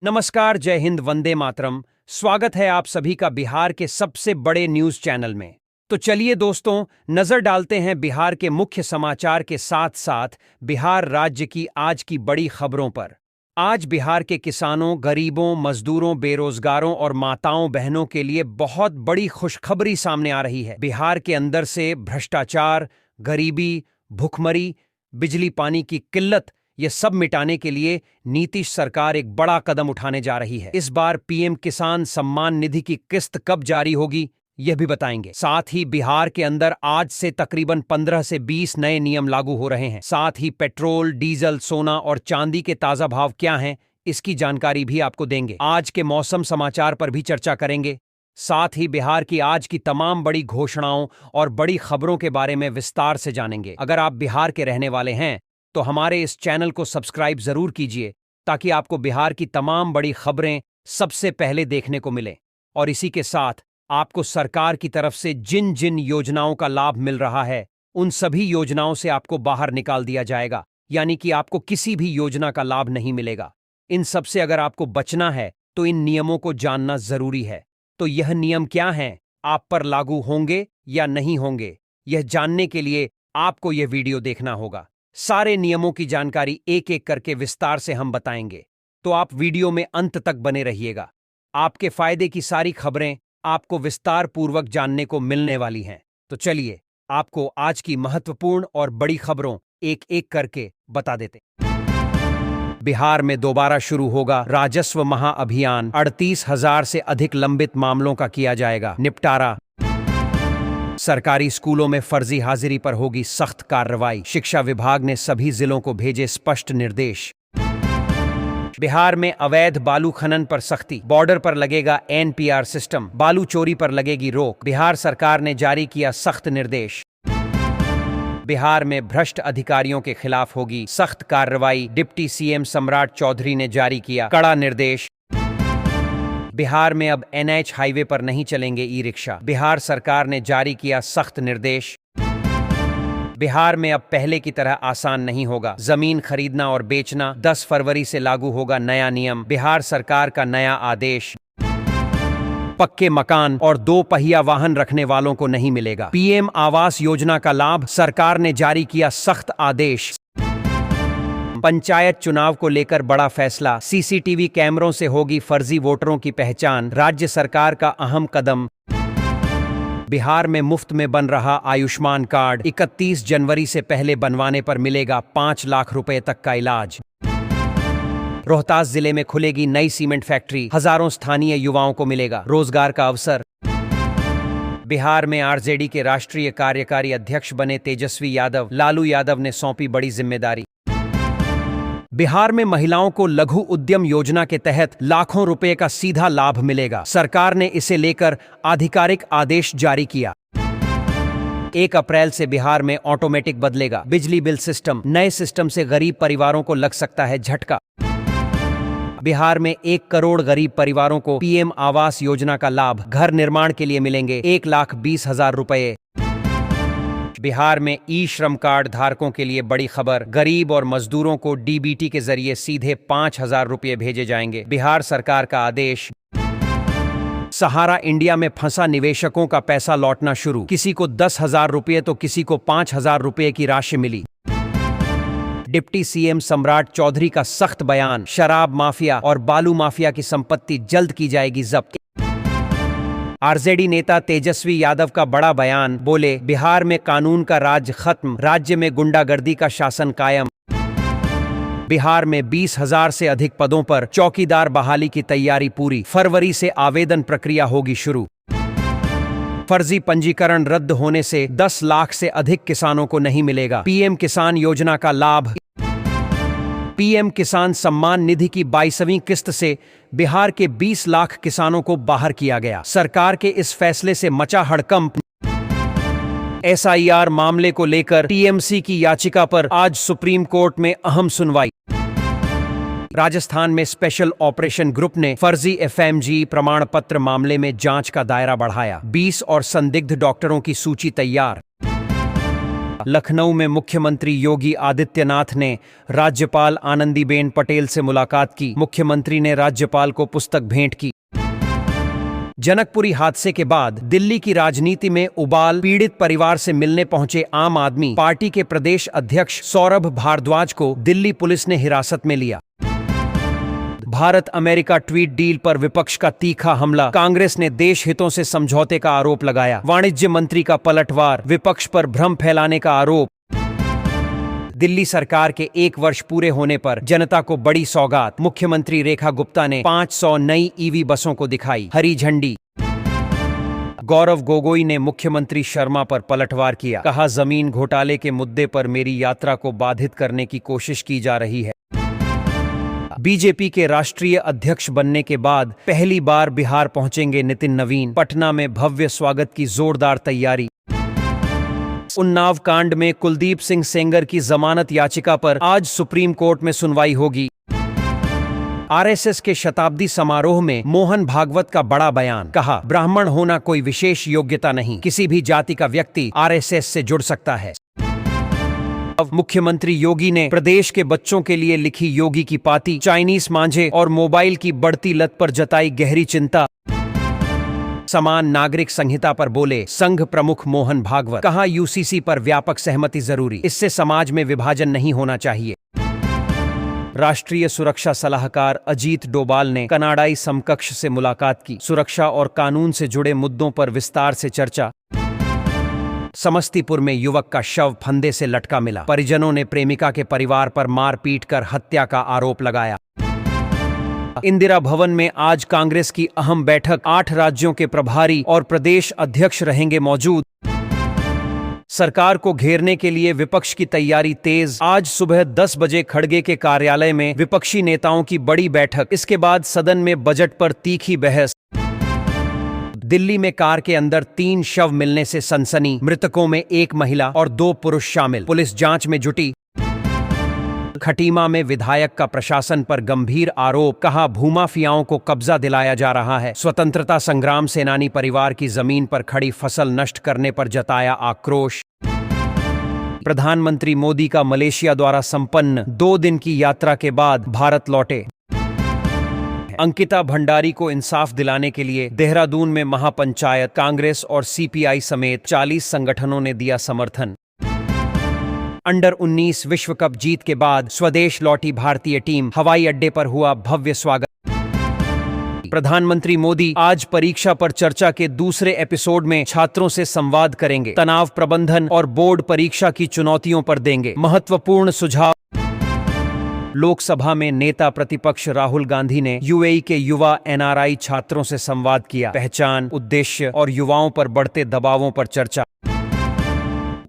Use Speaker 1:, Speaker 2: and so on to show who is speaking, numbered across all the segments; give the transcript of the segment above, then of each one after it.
Speaker 1: नमस्कार, जय हिंद, वंदे मातरम। स्वागत है आप सभी का बिहार के सबसे बड़े न्यूज चैनल में। तो चलिए दोस्तों, नजर डालते हैं बिहार के मुख्य समाचार के साथ साथ बिहार राज्य की आज की बड़ी खबरों पर। आज बिहार के किसानों, गरीबों, मजदूरों, बेरोजगारों और माताओं बहनों के लिए बहुत बड़ी खुशखबरी सामने आ रही है। बिहार के अंदर से भ्रष्टाचार, गरीबी, भुखमरी, बिजली पानी की किल्लत, ये सब मिटाने के लिए नीतीश सरकार एक बड़ा कदम उठाने जा रही है। इस बार पीएम किसान सम्मान निधि की किस्त कब जारी होगी, यह भी बताएंगे। साथ ही बिहार के अंदर आज से तकरीबन 15 से 20 नए नियम लागू हो रहे हैं। साथ ही पेट्रोल, डीजल, सोना और चांदी के ताजा भाव क्या हैं, इसकी जानकारी भी आपको देंगे। आज के मौसम समाचार पर भी चर्चा करेंगे। साथ ही बिहार की आज की तमाम बड़ी घोषणाओं और बड़ी खबरों के बारे में विस्तार से जानेंगे। अगर आप बिहार के रहने वाले हैं तो हमारे इस चैनल को सब्सक्राइब जरूर कीजिए, ताकि आपको बिहार की तमाम बड़ी खबरें सबसे पहले देखने को मिले। और इसी के साथ आपको सरकार की तरफ से जिन जिन योजनाओं का लाभ मिल रहा है, उन सभी योजनाओं से आपको बाहर निकाल दिया जाएगा, यानी कि आपको किसी भी योजना का लाभ नहीं मिलेगा। इन सब से अगर आपको बचना है तो इन नियमों को जानना जरूरी है। तो यह नियम क्या हैं, आप पर लागू होंगे या नहीं होंगे, यह जानने के लिए आपको यह वीडियो देखना होगा। सारे नियमों की जानकारी एक एक करके विस्तार से हम बताएंगे, तो आप वीडियो में अंत तक बने रहिएगा। आपके फायदे की सारी खबरें आपको विस्तार पूर्वक जानने को मिलने वाली हैं। तो चलिए आपको आज की महत्वपूर्ण और बड़ी खबरों एक एक करके बता देते। बिहार में दोबारा शुरू होगा राजस्व महाअभियान। 38,000 से अधिक लंबित मामलों का किया जाएगा निपटारा। सरकारी स्कूलों में फर्जी हाजिरी पर होगी सख्त कार्रवाई। शिक्षा विभाग ने सभी जिलों को भेजे स्पष्ट निर्देश। बिहार में अवैध बालू खनन पर सख्ती। बॉर्डर पर लगेगा एनपीआर सिस्टम। बालू चोरी पर लगेगी रोक। बिहार सरकार ने जारी किया सख्त निर्देश। बिहार में भ्रष्ट अधिकारियों के खिलाफ होगी सख्त कार्रवाई। डिप्टी सीएम सम्राट चौधरी ने जारी किया कड़ा निर्देश। बिहार में अब एनएच हाईवे पर नहीं चलेंगे ई रिक्शा। बिहार सरकार ने जारी किया सख्त निर्देश। बिहार में अब पहले की तरह आसान नहीं होगा जमीन खरीदना और बेचना। 10 फरवरी से लागू होगा नया नियम। बिहार सरकार का नया आदेश। पक्के मकान और 2 पहिया वाहन रखने वालों को नहीं मिलेगा पीएम आवास योजना का लाभ। सरकार ने जारी किया सख्त आदेश। पंचायत चुनाव को लेकर बड़ा फैसला। सीसीटीवी कैमरों से होगी फर्जी वोटरों की पहचान। राज्य सरकार का अहम कदम। बिहार में मुफ्त में बन रहा आयुष्मान कार्ड। 31 जनवरी से पहले बनवाने पर मिलेगा 5 लाख रुपए तक का इलाज। रोहतास जिले में खुलेगी नई सीमेंट फैक्ट्री। हजारों स्थानीय युवाओं को मिलेगा रोजगार का अवसर। बिहार में आरजेडी के राष्ट्रीय कार्यकारी अध्यक्ष बने तेजस्वी यादव। लालू यादव ने सौंपी बड़ी जिम्मेदारी। बिहार में महिलाओं को लघु उद्यम योजना के तहत लाखों रुपए का सीधा लाभ मिलेगा। सरकार ने इसे लेकर आधिकारिक आदेश जारी किया। 1 अप्रैल से बिहार में ऑटोमेटिक बदलेगा बिजली बिल सिस्टम। नए सिस्टम से गरीब परिवारों को लग सकता है झटका। बिहार में 1 करोड़ गरीब परिवारों को पीएम आवास योजना का लाभ। घर निर्माण के लिए मिलेंगे 1,20,000 रुपए। बिहार में ई श्रम कार्ड धारकों के लिए बड़ी खबर। गरीब और मजदूरों को डीबीटी के जरिए सीधे 5,000 रुपये भेजे जाएंगे। बिहार सरकार का आदेश। सहारा इंडिया में फंसा निवेशकों का पैसा लौटना शुरू। किसी को 10,000 रुपये तो किसी को 5,000 रुपये की राशि मिली। डिप्टी सीएम सम्राट चौधरी का सख्त बयान। शराब माफिया और बालू माफिया की संपत्ति जल्द की जाएगी जब्त। आरजेडी नेता तेजस्वी यादव का बड़ा बयान। बोले, बिहार में कानून का राज खत्म, राज्य में गुंडागर्दी का शासन कायम। बिहार में 20,000 से अधिक पदों पर चौकीदार बहाली की तैयारी पूरी। फरवरी से आवेदन प्रक्रिया होगी शुरू। फर्जी पंजीकरण रद्द होने से 10 लाख से अधिक किसानों को नहीं मिलेगा पीएम किसान योजना का लाभ। पीएम किसान सम्मान निधि की 22वीं किस्त से बिहार के 20 लाख किसानों को बाहर किया गया। सरकार के इस फैसले से मचा हड़कंप। एसआईआर मामले को लेकर टीएमसी की याचिका पर आज सुप्रीम कोर्ट में अहम सुनवाई। राजस्थान में स्पेशल ऑपरेशन ग्रुप ने फर्जी एफएमजी प्रमाण पत्र मामले में जांच का दायरा बढ़ाया। 20 और संदिग्ध डॉक्टरों की सूची तैयार। लखनऊ में मुख्यमंत्री योगी आदित्यनाथ ने राज्यपाल आनंदीबेन पटेल से मुलाकात की। मुख्यमंत्री ने राज्यपाल को पुस्तक भेंट की। जनकपुरी हादसे के बाद दिल्ली की राजनीति में उबाल, पीड़ित परिवार से मिलने पहुंचे आम आदमी पार्टी के प्रदेश अध्यक्ष सौरभ भारद्वाज को दिल्ली पुलिस ने हिरासत में लिया। भारत अमेरिका ट्वीट डील पर विपक्ष का तीखा हमला, कांग्रेस ने देश हितों से समझौते का आरोप लगाया। वाणिज्य मंत्री का पलटवार, विपक्ष पर भ्रम फैलाने का आरोप। दिल्ली सरकार के 1 वर्ष पूरे होने पर जनता को बड़ी सौगात, मुख्यमंत्री रेखा गुप्ता ने 500 नई ईवी बसों को दिखाई हरी झंडी। गौरव गोगोई ने मुख्यमंत्री शर्मा पर पलटवार किया, कहा जमीन घोटाले के मुद्दे पर मेरी यात्रा को बाधित करने की कोशिश की जा रही है। बीजेपी के राष्ट्रीय अध्यक्ष बनने के बाद पहली बार बिहार पहुंचेंगे नितिन नवीन, पटना में भव्य स्वागत की जोरदार तैयारी। उन्नाव कांड में कुलदीप सिंह सेंगर की जमानत याचिका पर आज सुप्रीम कोर्ट में सुनवाई होगी। आरएसएस के शताब्दी समारोह में मोहन भागवत का बड़ा बयान, कहा ब्राह्मण होना कोई विशेष योग्यता नहीं, किसी भी जाति का व्यक्ति आरएसएस से जुड़ सकता है। मुख्यमंत्री योगी ने प्रदेश के बच्चों के लिए लिखी योगी की पाती, चाइनीज मांझे और मोबाइल की बढ़ती लत पर जताई गहरी चिंता। समान नागरिक संहिता पर बोले संघ प्रमुख मोहन भागवत, कहा यूसीसी पर व्यापक सहमति जरूरी, इससे समाज में विभाजन नहीं होना चाहिए। राष्ट्रीय सुरक्षा सलाहकार अजीत डोभाल ने कनाडाई समकक्ष से मुलाकात की, सुरक्षा और कानून से जुड़े मुद्दों पर विस्तार से चर्चा। समस्तीपुर में युवक का शव फंदे से लटका मिला, परिजनों ने प्रेमिका के परिवार पर मारपीट कर हत्या का आरोप लगाया। इंदिरा भवन में आज कांग्रेस की अहम बैठक, 8 राज्यों के प्रभारी और प्रदेश अध्यक्ष रहेंगे मौजूद। सरकार को घेरने के लिए विपक्ष की तैयारी तेज, आज सुबह 10 बजे खड़गे के कार्यालय में विपक्षी नेताओं की बड़ी बैठक, इसके बाद सदन में बजट पर तीखी बहस। दिल्ली में कार के अंदर 3 शव मिलने से सनसनी, मृतकों में 1 महिला और 2 पुरुष शामिल, पुलिस जांच में जुटी। खटीमा में विधायक का प्रशासन पर गंभीर आरोप, कहा भूमाफियाओं को कब्जा दिलाया जा रहा है। स्वतंत्रता संग्राम सेनानी परिवार की जमीन पर खड़ी फसल नष्ट करने पर जताया आक्रोश। प्रधानमंत्री मोदी का मलेशिया द्वारा संपन्न 2 दिन की यात्रा के बाद भारत लौटे। अंकिता भंडारी को इंसाफ दिलाने के लिए देहरादून में महापंचायत, कांग्रेस और सीपीआई समेत 40 संगठनों ने दिया समर्थन। अंडर 19 विश्व कप जीत के बाद स्वदेश लौटी भारतीय टीम, हवाई अड्डे पर हुआ भव्य स्वागत। प्रधानमंत्री मोदी आज परीक्षा पर चर्चा के दूसरे एपिसोड में छात्रों से संवाद करेंगे, तनाव प्रबंधन और बोर्ड परीक्षा की चुनौतियों पर देंगे महत्वपूर्ण सुझाव। लोकसभा में नेता प्रतिपक्ष राहुल गांधी ने यूएई के युवा एनआरआई छात्रों से संवाद किया, पहचान, उद्देश्य और युवाओं पर बढ़ते दबावों पर चर्चा।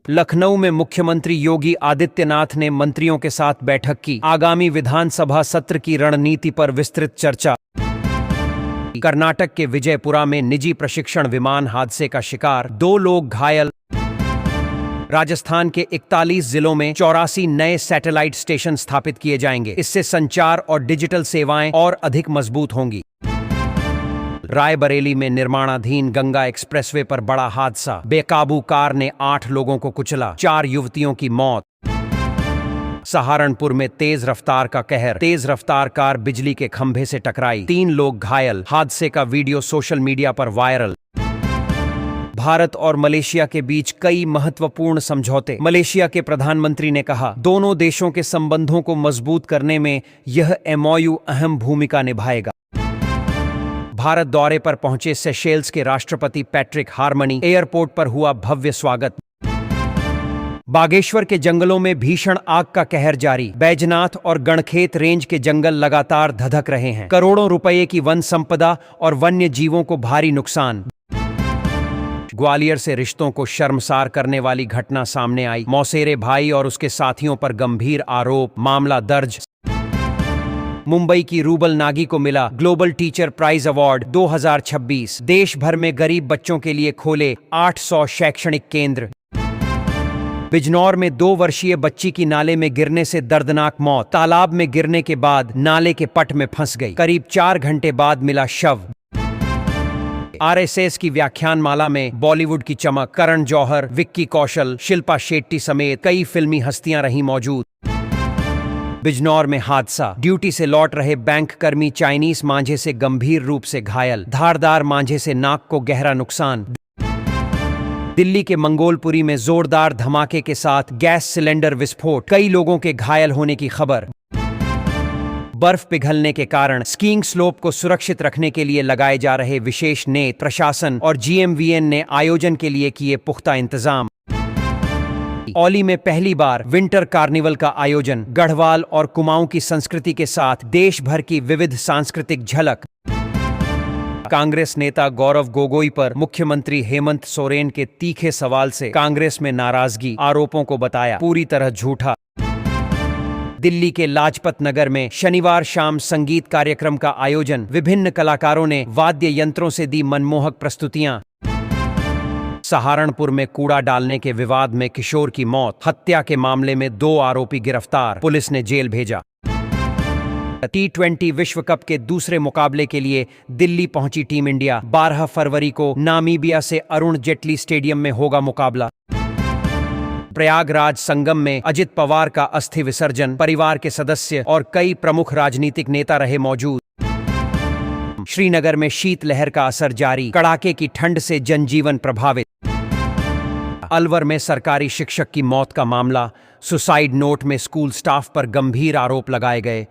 Speaker 1: लखनऊ में मुख्यमंत्री योगी आदित्यनाथ ने मंत्रियों के साथ बैठक की, आगामी विधानसभा सत्र की रणनीति पर विस्तृत चर्चा। कर्नाटक के विजयपुरा में निजी प्रशिक्षण विमान हादसे का शिकार, 2 लोग घायल। राजस्थान के 41 जिलों में 84 नए सैटेलाइट स्टेशन स्थापित किए जाएंगे, इससे संचार और डिजिटल सेवाएं और अधिक मजबूत होंगी। रायबरेली में निर्माणाधीन गंगा एक्सप्रेसवे पर बड़ा हादसा, बेकाबू कार ने 8 लोगों को कुचला, 4 युवतियों की मौत। सहारनपुर में तेज रफ्तार का कहर, तेज रफ्तार कार बिजली के खंभे से टकराई, 3 लोग घायल, हादसे का वीडियो सोशल मीडिया पर वायरल। भारत और मलेशिया के बीच कई महत्वपूर्ण समझौते, मलेशिया के प्रधानमंत्री ने कहा दोनों देशों के संबंधों को मजबूत करने में यह एमओयू अहम भूमिका निभाएगा। भारत दौरे पर पहुंचे सेशेल्स के राष्ट्रपति पैट्रिक हार्मनी, एयरपोर्ट पर हुआ भव्य स्वागत। बागेश्वर के जंगलों में भीषण आग का कहर जारी, बैजनाथ और गणखेत रेंज के जंगल लगातार धधक रहे हैं, करोड़ों रुपए की वन संपदा और वन्य जीवों को भारी नुकसान। ग्वालियर से रिश्तों को शर्मसार करने वाली घटना सामने आई, मौसेरे भाई और उसके साथियों पर गंभीर आरोप, मामला दर्ज। मुंबई की रूबल नागी को मिला ग्लोबल टीचर प्राइज अवार्ड 2026, देश भर में गरीब बच्चों के लिए खोले 800 शैक्षणिक केंद्र। बिजनौर में 2 वर्षीय बच्ची की नाले में गिरने से दर्दनाक मौत, तालाब में गिरने के बाद नाले के पट में फंस गई, करीब 4 घंटे बाद मिला शव। आरएसएस की व्याख्यानमाला में बॉलीवुड की चमक, करण जौहर, विक्की कौशल, शिल्पा शेट्टी समेत कई फिल्मी हस्तियां रहीं मौजूद। बिजनौर में हादसा, ड्यूटी से लौट रहे बैंक कर्मी चाइनीज मांझे से गंभीर रूप से घायल, धारदार मांझे से नाक को गहरा नुकसान। दिल्ली के मंगोलपुरी में जोरदार धमाके के साथ गैस सिलेंडर विस्फोट, कई लोगों के घायल होने की खबर। बर्फ पिघलने के कारण स्कीइंग स्लोप को सुरक्षित रखने के लिए लगाए जा रहे विशेष नेट, प्रशासन और जीएमवीएन ने आयोजन के लिए किए पुख्ता इंतजाम। औली में पहली बार विंटर कार्निवल का आयोजन, गढ़वाल और कुमाऊं की संस्कृति के साथ देश भर की विविध सांस्कृतिक झलक। कांग्रेस नेता गौरव गोगोई पर मुख्यमंत्री हेमंत सोरेन के तीखे सवाल से कांग्रेस में नाराजगी, आरोपों को बताया पूरी तरह झूठा। दिल्ली के लाजपत नगर में शनिवार शाम संगीत कार्यक्रम का आयोजन, विभिन्न कलाकारों ने वाद्य यंत्रों से दी मनमोहक प्रस्तुतियां। सहारनपुर में कूड़ा डालने के विवाद में किशोर की मौत, हत्या के मामले में 2 आरोपी गिरफ्तार, पुलिस ने जेल भेजा। T20 विश्व कप के दूसरे मुकाबले के लिए दिल्ली पहुंची टीम इंडिया, 12 फरवरी को नामीबिया से अरुण जेटली स्टेडियम में होगा मुकाबला। प्रयागराज संगम में अजित पवार का अस्थि विसर्जन, परिवार के सदस्य और कई प्रमुख राजनीतिक नेता रहे मौजूद। श्रीनगर में शीतलहर का असर जारी, कड़ाके की ठंड से जनजीवन प्रभावित। अलवर में सरकारी शिक्षक की मौत का मामला, सुसाइड नोट में स्कूल स्टाफ पर गंभीर आरोप लगाए गए।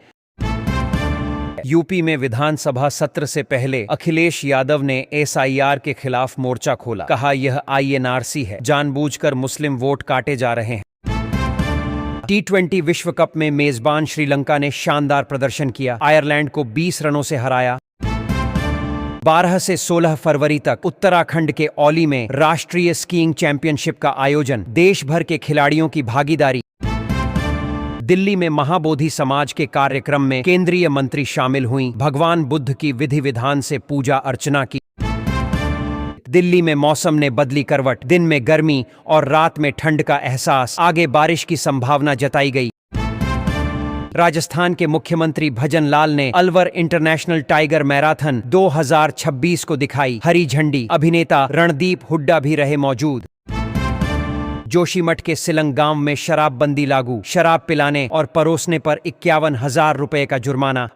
Speaker 1: यूपी में विधानसभा सत्र से पहले अखिलेश यादव ने एसआईआर के खिलाफ मोर्चा खोला, कहा यह आईएनआरसी है, जानबूझकर मुस्लिम वोट काटे जा रहे हैं। T20 विश्व कप में मेजबान श्रीलंका ने शानदार प्रदर्शन किया, आयरलैंड को 20 रनों से हराया। 12 से 16 फरवरी तक उत्तराखंड के औली में राष्ट्रीय स्कीइंग चैंपियनशिप का आयोजन, देश भर के खिलाड़ियों की भागीदारी। दिल्ली में महाबोधि समाज के कार्यक्रम में केंद्रीय मंत्री शामिल हुईं, भगवान बुद्ध की विधि विधान से पूजा अर्चना की। दिल्ली में मौसम ने बदली करवट, दिन में गर्मी और रात में ठंड का एहसास, आगे बारिश की संभावना जताई गई। राजस्थान के मुख्यमंत्री भजन लाल ने अलवर इंटरनेशनल टाइगर मैराथन 2026 को दिखाई हरी झंडी, अभिनेता रणदीप हुड्डा भी रहे मौजूद। जोशीमठ के सिलंग गांव में शराबबंदी लागू, शराब पिलाने और परोसने पर 51,000 रुपए का जुर्माना।